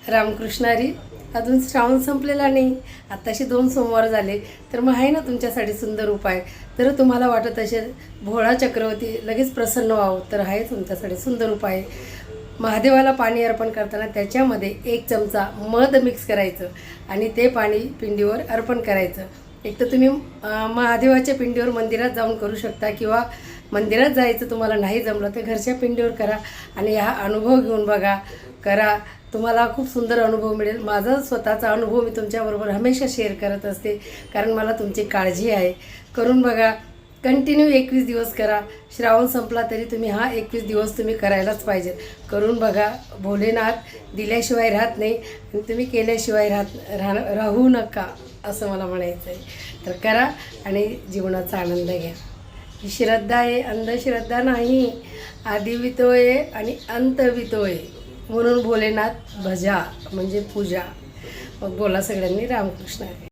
रामकृष्णारी. अजून श्रावण संपलेला नाही, आत्ताशी 2 सोमवार झाले, तर मग आहे ना तुमच्यासाठी सुंदर उपाय. जर तुम्हाला वाटत असेल भोळा चक्रवर्ती लगेच प्रसन्न व्हावं, तर आहे तुमच्यासाठी सुंदर उपाय. महादेवाला पाणी अर्पण करताना त्याच्यामध्ये 1 चमचा मध मिक्स करायचं आणि ते पाणी पिंडीवर अर्पण करायचं. एक तर तुम्ही महादेवाच्या पिंडीवर मंदिरात जाऊन करू शकता, किंवा मंदिरात जायचं तुम्हाला नाही जमलं तर घरच्या पिंडीवर करा आणि हा अनुभव घेऊन बघा, करा. तुम्हाला खूप सुंदर अनुभव मिळेल. माझा स्वतःचा अनुभव मी तुमच्याबरोबर हमेशा शेअर करत असते, कारण मला तुमची काळजी आहे. करून बघा, कंटिन्यू 21 दिवस करा. श्रावण संपला तरी तुम्ही हा 21 दिवस तुम्ही करायलाच पाहिजे. करून बघा. भोलेनाथ दिल्याशिवाय राहत नाही आणि तुम्ही केल्याशिवाय राहू नका, असं मला म्हणायचं आहे. तर करा आणि जीवनाचा आनंद घ्या. ही श्रद्धा आहे, अंधश्रद्धा नाही. आदिवितोय आणि अंतवितोय, म्हणून भोलेनाथ भजा म्हणजे पूजा. मग बोला सगळ्यांनी रामकृष्ण हरी.